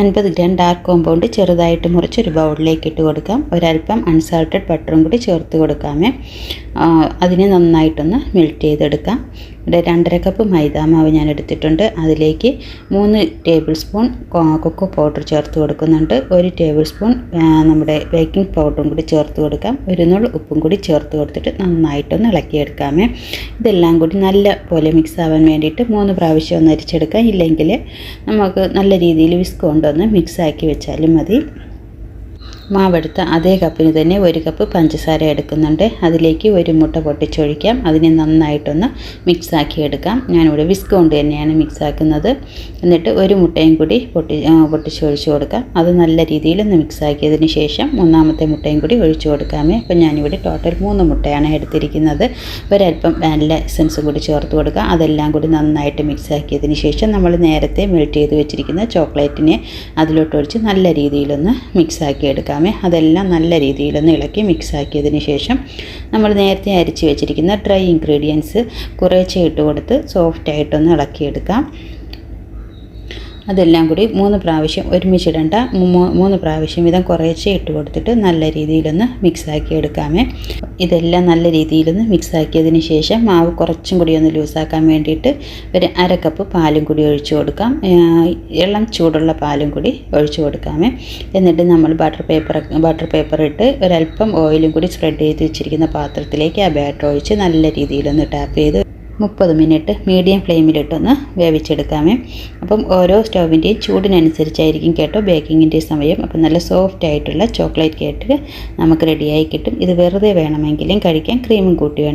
50 gram dark compound ചെറുതായിട്ട് മുറിച്ച് ഒരു ബൗളിലേക്ക് ഇട്ട് കൊടുക്കാം. ഒരല്പം അൺസാൾട്ടഡ് ബട്ടറും കൂടി ചേർത്ത് കൊടുക്കാമേ. അതിനെ നന്നായിട്ടൊന്ന് മെൽറ്റ് ചെയ്തെടുക്കാം. ഇവിടെ 2.5 കപ്പ് മൈദാമാവ് ഞാൻ എടുത്തിട്ടുണ്ട്. അതിലേക്ക് 3 ടേബിൾ സ്പൂൺ കൊക്കോ പൗഡർ ചേർത്ത് കൊടുക്കുന്നുണ്ട്. 1 ടേബിൾ സ്പൂൺ നമ്മുടെ ബേക്കിംഗ് പൗഡറും കൂടി ചേർത്ത് കൊടുക്കാം. 1 നുള്ള് ഉപ്പും കൂടി ചേർത്ത് കൊടുത്തിട്ട് നന്നായിട്ടൊന്ന് ഇളക്കിയെടുക്കാമേ. ഇതെല്ലാം കൂടി നല്ല പോലെ മിക്സ് ആവാൻ വേണ്ടിയിട്ട് 3 പ്രാവശ്യം ഒന്ന് അരിച്ചെടുക്കാം. ഇല്ലെങ്കിൽ നമുക്ക് നല്ല രീതിയിൽ വിസ്ക് കൊണ്ടൊന്ന് മിക്സാക്കി വെച്ചാലും മതി. മാവെടുത്ത അതേ കപ്പിന് തന്നെ 1 കപ്പ് പഞ്ചസാര എടുക്കുന്നുണ്ട്. അതിലേക്ക് 1 മുട്ട പൊട്ടിച്ചൊഴിക്കാം. അതിനെ നന്നായിട്ടൊന്ന് മിക്സാക്കി എടുക്കാം. ഞാനിവിടെ വിസ്ക് കൊണ്ട് തന്നെയാണ് മിക്സാക്കുന്നത്. എന്നിട്ട് 1 മുട്ടയും കൂടി പൊട്ടിച്ചൊഴിച്ച് കൊടുക്കാം. അത് നല്ല രീതിയിലൊന്ന് മിക്സാക്കിയതിന് ശേഷം 3ാമത്തെ മുട്ടയും കൂടി ഒഴിച്ചു കൊടുക്കാമേ. അപ്പോൾ ഞാനിവിടെ ടോട്ടൽ 3 മുട്ടയാണ് എടുത്തിരിക്കുന്നത്. ഒരല്പം വാനില എസൻസും കൂടി ചേർത്ത് കൊടുക്കാം. അതെല്ലാം കൂടി നന്നായിട്ട് മിക്സാക്കിയതിന് ശേഷം നമ്മൾ നേരത്തെ മെൽറ്റ് ചെയ്ത് വെച്ചിരിക്കുന്ന ചോക്ലേറ്റിനെ അതിലോട്ടൊഴിച്ച് നല്ല രീതിയിലൊന്ന് മിക്സാക്കി എടുക്കാം. അതെല്ലാം നല്ല രീതിയിലൊന്ന് ഇളക്കി മിക്സാക്കിയതിന് ശേഷം നമ്മൾ നേരത്തെ അരിച്ച് വെച്ചിരിക്കുന്ന ഡ്രൈ ഇൻഗ്രീഡിയൻസ് കുറേശ്ശെ ഇട്ട് കൊടുത്ത് സോഫ്റ്റായിട്ടൊന്ന് ഇളക്കിയെടുക്കാം. അതെല്ലാം കൂടി 3 പ്രാവശ്യം ഒരുമിച്ചിടേണ്ട, 3 പ്രാവശ്യം വീതം കുറേശ്ശെ ഇട്ട് കൊടുത്തിട്ട് നല്ല രീതിയിലൊന്ന് മിക്സാക്കി എടുക്കാമേ. ഇതെല്ലാം നല്ല രീതിയിലൊന്ന് മിക്സാക്കിയതിന് ശേഷം മാവ് കുറച്ചും കൂടി ഒന്ന് ലൂസാക്കാൻ വേണ്ടിയിട്ട് ഒരു 1/2 കപ്പ് പാലും കൂടി ഒഴിച്ചു കൊടുക്കാം. ഇളം ചൂടുള്ള പാലും കൂടി ഒഴിച്ചു കൊടുക്കാമേ. എന്നിട്ട് നമ്മൾ ബട്ടർ പേപ്പർ ഇട്ട് ഒരല്പം ഓയിലും കൂടി സ്പ്രെഡ് ചെയ്ത് വെച്ചിരിക്കുന്ന പാത്രത്തിലേക്ക് ആ ബാറ്റർ ഒഴിച്ച് നല്ല രീതിയിലൊന്ന് ടാപ്പ് ചെയ്ത് 30 മിനിറ്റ് മീഡിയം ഫ്ലെയിമിലിട്ടൊന്ന് വേവിച്ചെടുക്കാമേ. അപ്പം ഓരോ സ്റ്റൗവിൻ്റെയും ചൂടിനനുസരിച്ചായിരിക്കും കേട്ടോ ബേക്കിങ്ങിൻ്റെ സമയം. അപ്പം നല്ല സോഫ്റ്റ് ആയിട്ടുള്ള ചോക്ലേറ്റ് കേക്ക് നമുക്ക് റെഡിയായി കിട്ടും. ഇത് വെറുതെ വേണമെങ്കിലും കഴിക്കാൻ ക്രീമും കൂട്ടി വേണം.